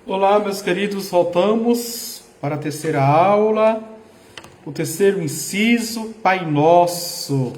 Olá, meus queridos, voltamos para a terceira aula, o terceiro inciso, Pai Nosso.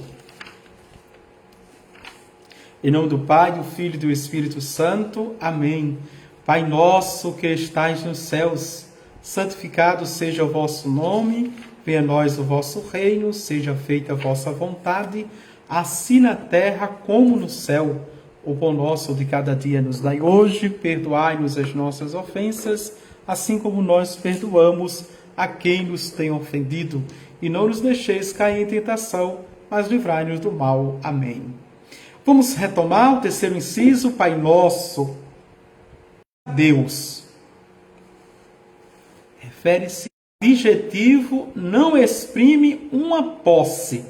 Em nome do Pai, do Filho e do Espírito Santo. Amém. Pai nosso que estais nos céus, santificado seja o vosso nome, venha a nós o vosso reino, seja feita a vossa vontade, assim na terra como no céu. O pão nosso de cada dia nos dai hoje, perdoai-nos as nossas ofensas, assim como nós perdoamos a quem nos tem ofendido. E não nos deixeis cair em tentação, mas livrai-nos do mal. Amém. Vamos retomar o terceiro inciso, Pai Nosso. Deus. Refere-se ao adjetivo, não exprime uma posse,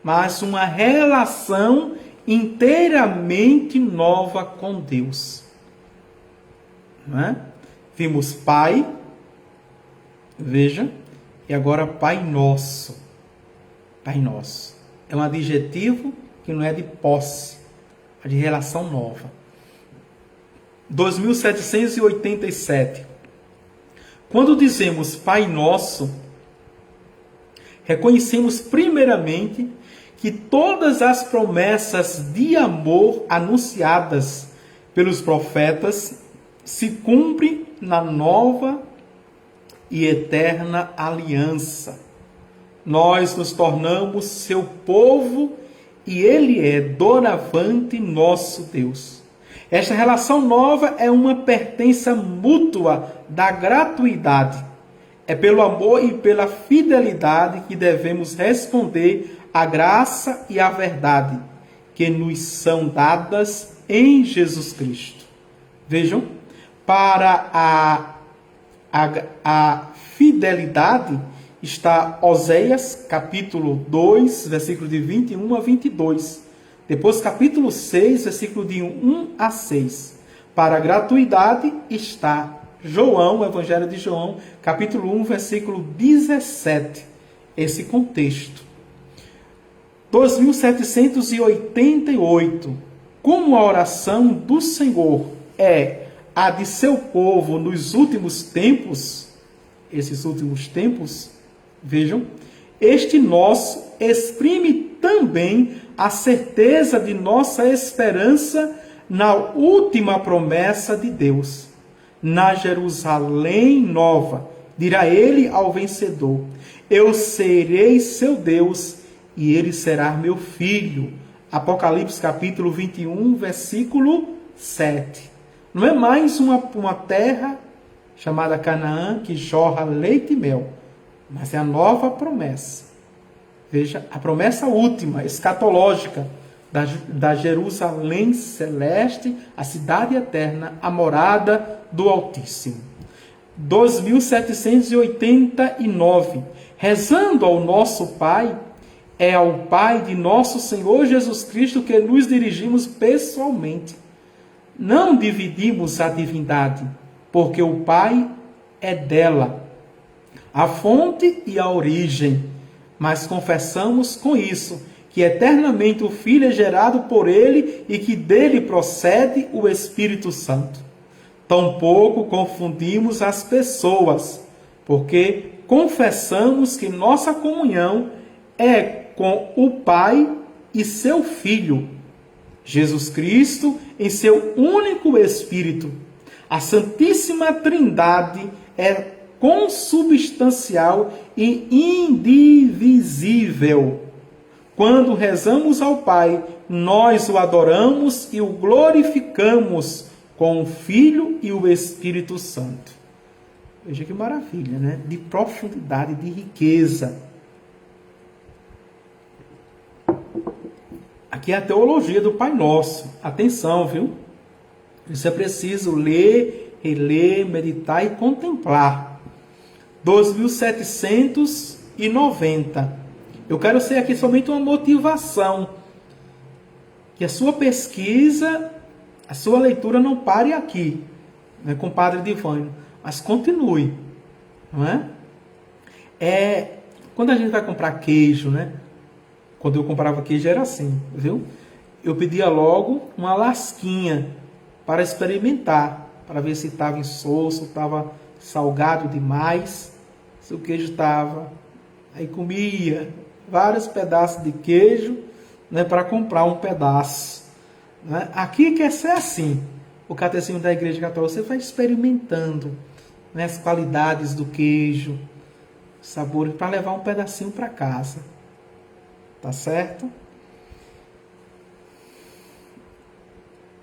mas uma relação inteiramente nova com Deus. Não é? Vimos Pai, veja, e agora Pai Nosso. Pai Nosso. É um adjetivo que não é de posse, é de relação nova. 2787. Quando dizemos Pai Nosso, reconhecemos primeiramente que todas as promessas de amor anunciadas pelos profetas se cumprem na nova e eterna aliança. Nós nos tornamos seu povo e Ele é doravante nosso Deus. Esta relação nova é uma pertença mútua da gratuidade. É pelo amor e pela fidelidade que devemos responder a graça e a verdade que nos são dadas em Jesus Cristo. Vejam, para a fidelidade está Oséias, capítulo 2, versículo de 21 a 22. Depois, capítulo 6, versículo de 1 a 6. Para a gratuidade está João, o Evangelho de João, capítulo 1, versículo 17. Esse contexto. 2788. Como a oração do Senhor é a de seu povo nos últimos tempos, esses últimos tempos, vejam, este nosso exprime também a certeza de nossa esperança na última promessa de Deus. Na Jerusalém nova, dirá ele ao vencedor: eu serei seu Deus e ele será meu filho. Apocalipse capítulo 21, versículo 7. Não é mais uma terra chamada Canaã que jorra leite e mel, mas é a nova promessa. Veja, a promessa última, escatológica, da Jerusalém celeste, a cidade eterna, a morada do Altíssimo. 2789. Rezando ao nosso Pai, é ao Pai de nosso Senhor Jesus Cristo que nos dirigimos pessoalmente. Não dividimos a divindade, porque o Pai é dela, a fonte e a origem. Mas confessamos com isso que eternamente o Filho é gerado por ele e que dele procede o Espírito Santo. Tampouco confundimos as pessoas, porque confessamos que nossa comunhão é com o Pai e seu Filho, Jesus Cristo, em seu único Espírito. A Santíssima Trindade é consubstancial e indivisível. Quando rezamos ao Pai, nós o adoramos e o glorificamos com o Filho e o Espírito Santo. Veja que maravilha, né? De profundidade, de riqueza. Aqui é a teologia do Pai Nosso. Atenção, viu? Isso é preciso ler, reler, meditar e contemplar. 2790. Eu quero ser aqui somente uma motivação. Que a sua pesquisa, a sua leitura não pare aqui, né, com o Padre Divânio, mas continue. Não é? Quando a gente vai comprar queijo, né? Quando eu comprava queijo era assim, viu? Eu pedia logo uma lasquinha para experimentar. para ver se estava insosso, estava salgado demais, se o queijo estava. Aí comia vários pedaços de queijo, né, para comprar um pedaço. Né? Aqui quer ser assim. O Catecismo da Igreja Católica, você vai experimentando, né, as qualidades do queijo, sabores, para levar um pedacinho para casa. Tá certo?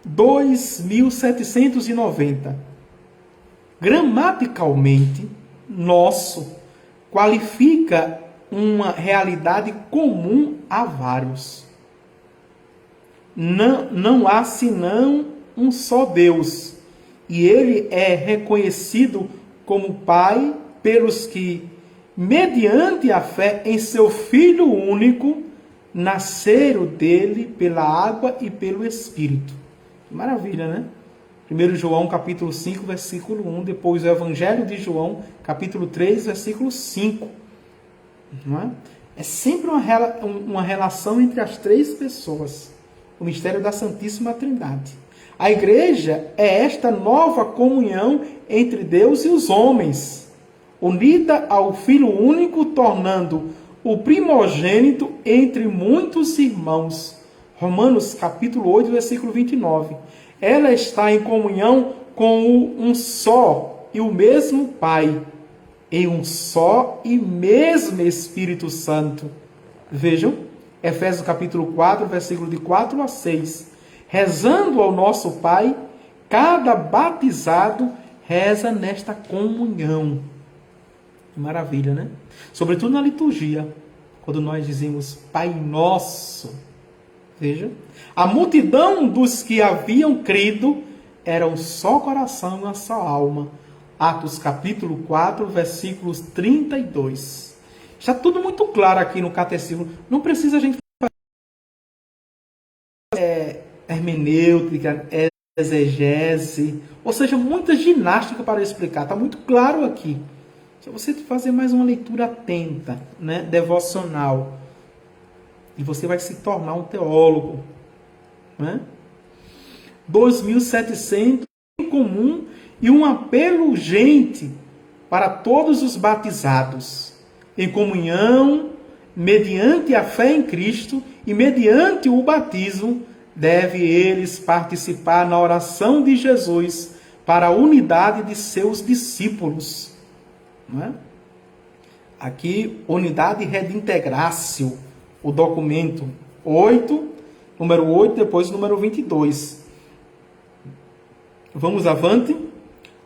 2790. Gramaticalmente, nosso qualifica uma realidade comum a vários. Não há senão um só Deus, e ele é reconhecido como Pai pelos que, mediante a fé em seu Filho único, nasceram dele pela água e pelo Espírito. Que maravilha, né? 1 João capítulo 5, versículo 1, depois o Evangelho de João, capítulo 3, versículo 5. Não é? É sempre uma relação entre as três pessoas, o mistério da Santíssima Trindade. A igreja é esta nova comunhão entre Deus e os homens, unida ao Filho único, tornando o primogênito entre muitos irmãos. Romanos capítulo 8, versículo 29. Ela está em comunhão com um só e o mesmo Pai, em um só e mesmo Espírito Santo. Vejam, Efésios capítulo 4, versículo de 4 a 6. Rezando ao nosso Pai, cada batizado reza nesta comunhão. Maravilha, né? Sobretudo na liturgia, quando nós dizemos Pai Nosso. Veja, a multidão dos que haviam crido era um só coração e uma só alma. Atos capítulo 4, versículos 32. Está tudo muito claro aqui no catecismo. Não precisa a gente fazer hermenêutica, exegese, ou seja, muita ginástica para explicar. Está muito claro aqui. Se você fazer mais uma leitura atenta, né, devocional, e você vai se tornar um teólogo. Né? 2.700 em comum e um apelo urgente para todos os batizados, em comunhão, mediante a fé em Cristo e mediante o batismo, deve eles participar na oração de Jesus para a unidade de seus discípulos. Não é? Aqui, unidade redintegratio, o documento 8, número 8, depois número 22. Vamos avante.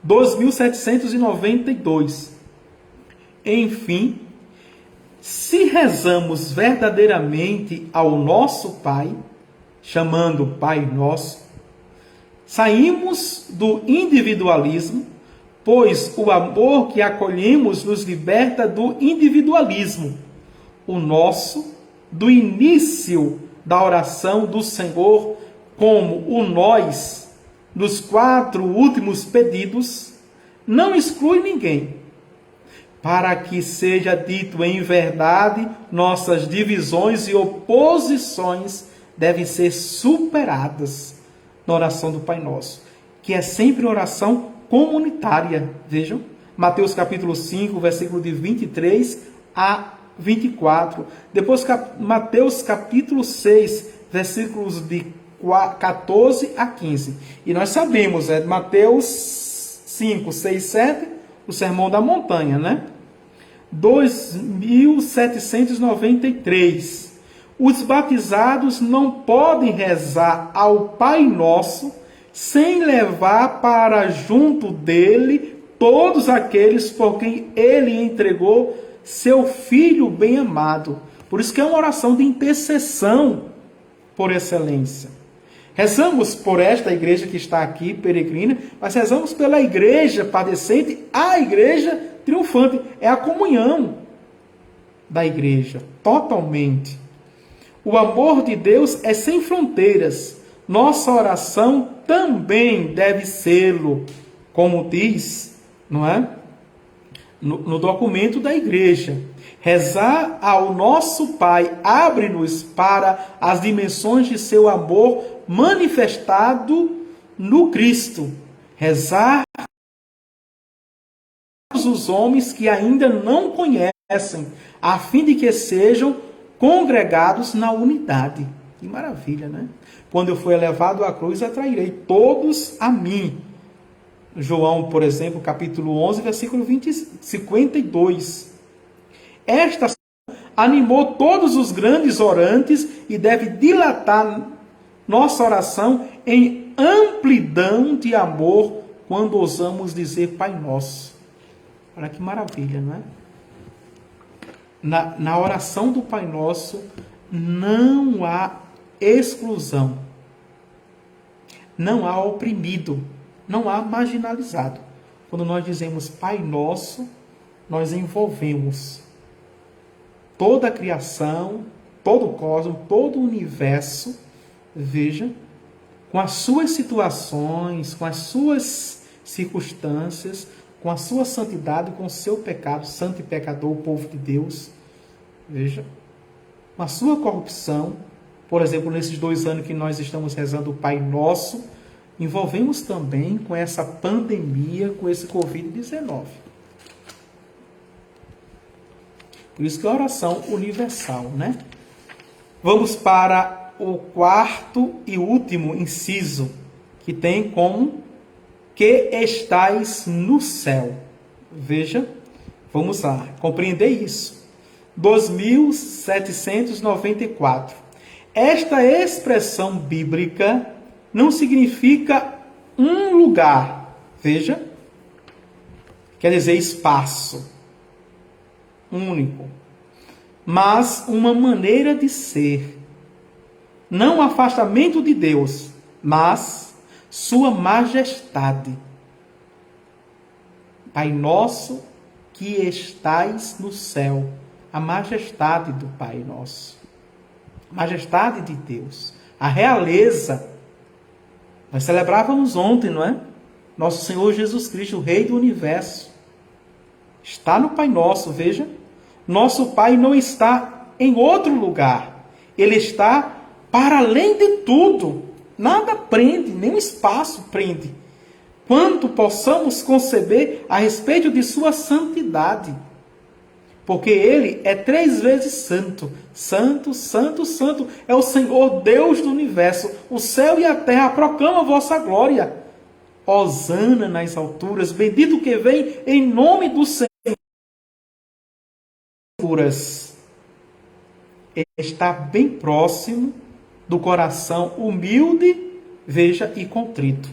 2.792. Enfim, se rezamos verdadeiramente ao nosso Pai, chamando Pai Nosso, saímos do individualismo, pois o amor que acolhemos nos liberta do individualismo. O nosso, do início da oração do Senhor, como o nós, nos 4 últimos pedidos, não exclui ninguém. Para que seja dito em verdade, nossas divisões e oposições devem ser superadas na oração do Pai Nosso, que é sempre oração comunitária. Vejam, Mateus capítulo 5, versículo de 23 a 24. Depois, Mateus capítulo 6, versículos de 14 a 15. E nós sabemos, Mateus 5, 6, 7, o Sermão da Montanha, né? 2.793. Os batizados não podem rezar ao Pai Nosso sem levar para junto dele todos aqueles por quem ele entregou seu Filho bem-amado. Por isso que é uma oração de intercessão por excelência. Rezamos por esta igreja que está aqui, peregrina, mas rezamos pela igreja padecente, a igreja triunfante. É a comunhão da igreja, totalmente. O amor de Deus é sem fronteiras. Nossa oração também deve sê-lo, como diz, não é? No documento da igreja. Rezar ao nosso Pai abre-nos para as dimensões de seu amor manifestado no Cristo. rezar os homens que ainda não conhecem, a fim de que sejam congregados na unidade. Que maravilha, né? Quando eu for elevado à cruz, atrairei todos a mim. João, por exemplo, capítulo 11, versículo 52. Esta animou todos os grandes orantes e deve dilatar nossa oração em amplidão de amor quando ousamos dizer Pai Nosso. Olha que maravilha, não é? Na oração do Pai Nosso não há exclusão, não há oprimido, não há marginalizado. Quando nós dizemos Pai Nosso, nós envolvemos toda a criação, todo o cosmos, todo o universo, veja, com as suas situações, com as suas circunstâncias, com a sua santidade, com o seu pecado, santo e pecador, o povo de Deus, veja, com a sua corrupção. Por exemplo, nesses 2 anos que nós estamos rezando o Pai Nosso, envolvemos também com essa pandemia, com esse Covid-19. Por isso que é a oração universal, né? Vamos para o 4º e último inciso, que tem como que estais no céu. Veja, vamos lá, compreender isso. 2794. Esta expressão bíblica não significa um lugar, veja, quer dizer espaço único, mas uma maneira de ser. Não afastamento de Deus, mas sua majestade. Pai nosso que estais no céu, a majestade do Pai nosso, a majestade de Deus, a realeza. Nós celebrávamos ontem, não é? Nosso Senhor Jesus Cristo, o Rei do Universo, está no Pai Nosso, veja. Nosso Pai não está em outro lugar. Ele está para além de tudo. Nada prende, nenhum espaço prende. Quanto possamos conceber a respeito de sua santidade. Porque Ele é 3 vezes santo. Santo, santo, santo. É o Senhor Deus do Universo. O céu e a terra proclamam a vossa glória. Hosana nas alturas. Bendito que vem em nome do Senhor. Está bem próximo do coração humilde, veja, e contrito.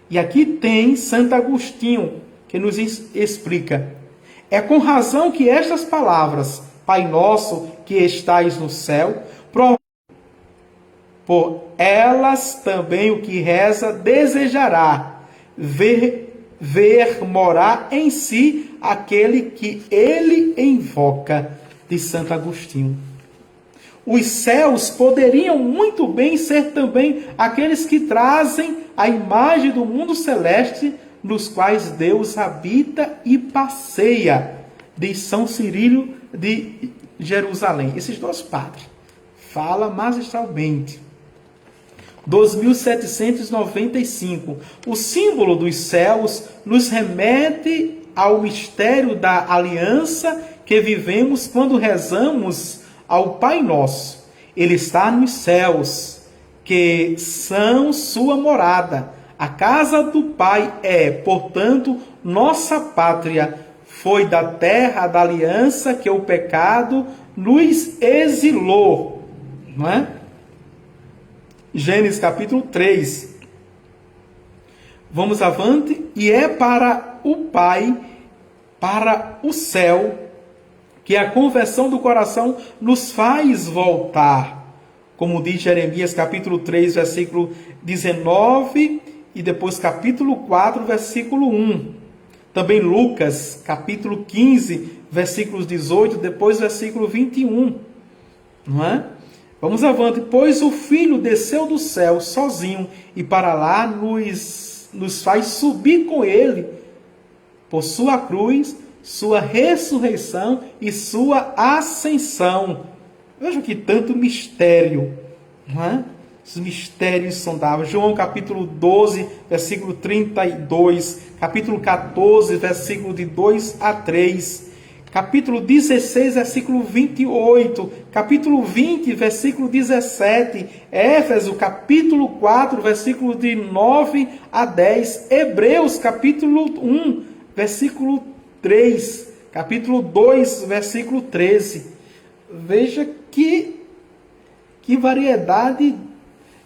E aqui tem Santo Agostinho, que nos explica. É com razão que estas palavras, Pai Nosso que estais no céu, por elas também o que reza desejará ver morar em si aquele que ele invoca, de Santo Agostinho. Os céus poderiam muito bem ser também aqueles que trazem a imagem do mundo celeste, nos quais Deus habita e passeia, de São Cirilo de Jerusalém. Esses 2 padres falam magistralmente. 2795. O símbolo dos céus nos remete ao mistério da aliança que vivemos quando rezamos ao Pai Nosso. Ele está nos céus, que são sua morada. A casa do Pai é, portanto, nossa pátria. Foi da terra da aliança que o pecado nos exilou. Não é? Gênesis capítulo 3. Vamos avante. E é para o Pai, para o céu, que a conversão do coração nos faz voltar. Como diz Jeremias capítulo 3, versículo 19, e depois capítulo 4, versículo 1. Também Lucas capítulo 15, versículos 18, depois versículo 21. Não é? Vamos avante. Pois o Filho desceu do céu sozinho e para lá nos faz subir com ele por sua cruz, sua ressurreição e sua ascensão. Veja que tanto mistério, não é? os mistérios insondáveis. João capítulo 12, versículo 32, capítulo 14, versículo de 2 a 3, capítulo 16, versículo 28, capítulo 20, versículo 17, Éfeso, capítulo 4, versículo de 9 a 10, Hebreus, capítulo 1, versículo 3, capítulo 2, versículo 13. Veja que variedade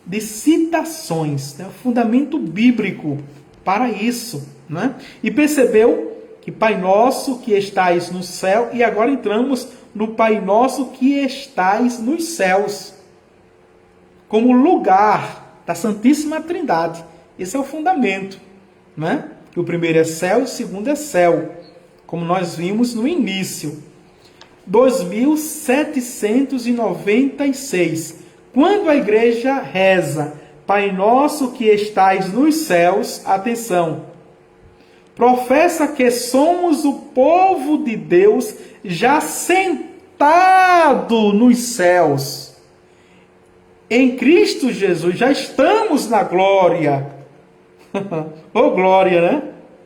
de citações, né? Fundamento bíblico para isso, né? E percebeu que Pai Nosso que estais no céu, e agora entramos no Pai Nosso que estais nos céus, como lugar da Santíssima Trindade. Esse é o fundamento, né? Que o primeiro é céu e o segundo é céu, como nós vimos no início. 2796. Quando a igreja reza, Pai Nosso que estais nos céus, atenção, professa que somos o povo de Deus já sentado nos céus. Em Cristo Jesus, já estamos na glória. Oh, glória, né?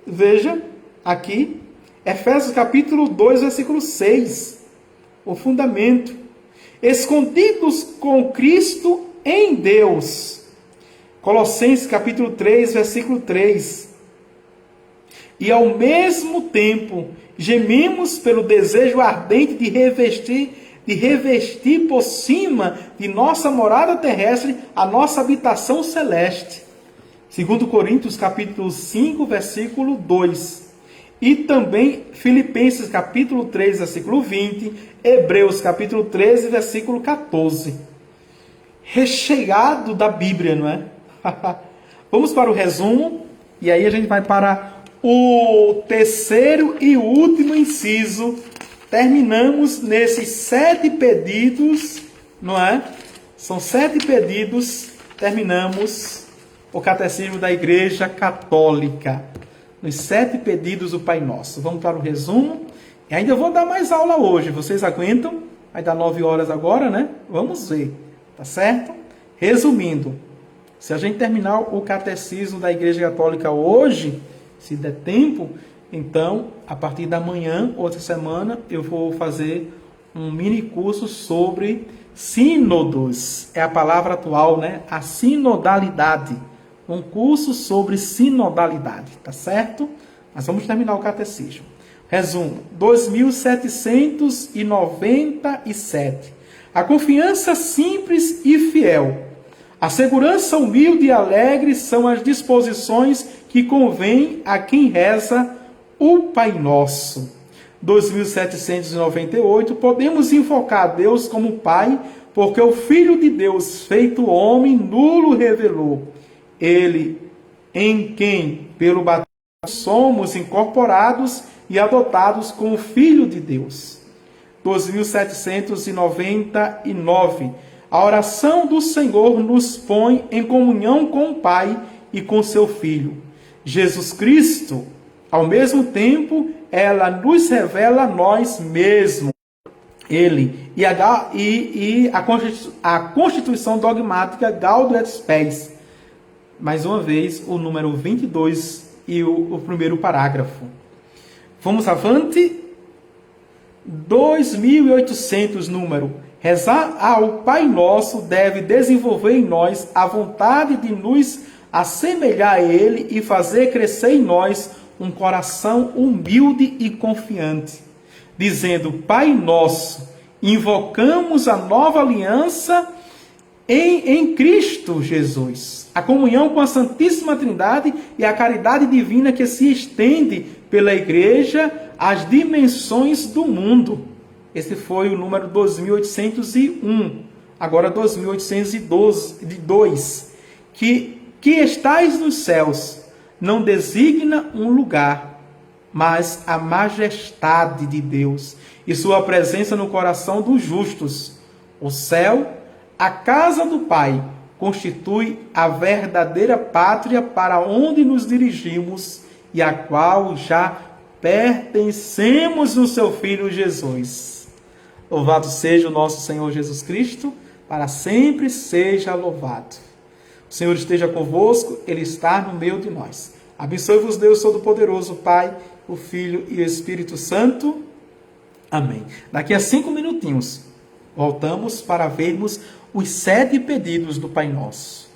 Veja aqui, Efésios capítulo 2, versículo 6. O fundamento. Escondidos com Cristo em Deus. Colossenses capítulo 3, versículo 3. E ao mesmo tempo gememos pelo desejo ardente de revestir por cima de nossa morada terrestre a nossa habitação celeste. 2 Coríntios capítulo 5, versículo 2. E também Filipenses capítulo 3, versículo 20, Hebreus capítulo 13, versículo 14. Recheado da Bíblia, não é? Vamos para o resumo, e aí a gente vai para o terceiro e último inciso. Terminamos nesses 7 pedidos, não é? São 7 pedidos, terminamos o Catecismo da Igreja Católica. Nos 7 pedidos do Pai Nosso. Vamos para o resumo. E ainda vou dar mais aula hoje. Vocês aguentam? Vai dar 9 horas agora, né? Vamos ver. Tá certo? Resumindo. Se a gente terminar o Catecismo da Igreja Católica hoje, se der tempo, então, a partir da manhã, outra semana, eu vou fazer um mini curso sobre sínodos. É a palavra atual, né? A sinodalidade. Um curso sobre sinodalidade, tá certo? Mas vamos terminar o catecismo. Resumo, 2797. A confiança simples e fiel. A segurança humilde e alegre são as disposições que convêm a quem reza o Pai Nosso. 2798. Podemos invocar a Deus como Pai, porque o Filho de Deus, feito homem, nulo revelou. Ele, em quem, pelo batismo, somos incorporados e adotados como Filho de Deus. 2799. A oração do Senhor nos põe em comunhão com o Pai e com seu Filho, Jesus Cristo. Ao mesmo tempo, ela nos revela a nós mesmos. Ele e a Constituição dogmática Gaudium et Spes. Mais uma vez, o número 22 e o primeiro parágrafo. Vamos avante. 2800 número. Rezar ao Pai Nosso deve desenvolver em nós a vontade de nos assemelhar a Ele e fazer crescer em nós um coração humilde e confiante. Dizendo, Pai Nosso, invocamos a nova aliança em Cristo Jesus, a comunhão com a Santíssima Trindade e a caridade divina que se estende pela Igreja às dimensões do mundo. Esse foi o número 2801, agora 2802, que estais nos céus, não designa um lugar, mas a majestade de Deus e sua presença no coração dos justos. O céu, a casa do Pai, constitui a verdadeira pátria para onde nos dirigimos e a qual já pertencemos no seu Filho Jesus. Louvado seja o nosso Senhor Jesus Cristo, para sempre seja louvado. O Senhor esteja convosco, Ele está no meio de nós. Abençoe-vos Deus Todo-Poderoso, Pai, o Filho e o Espírito Santo. Amém. Daqui a 5 minutinhos, voltamos para vermos os 7 pedidos do Pai Nosso.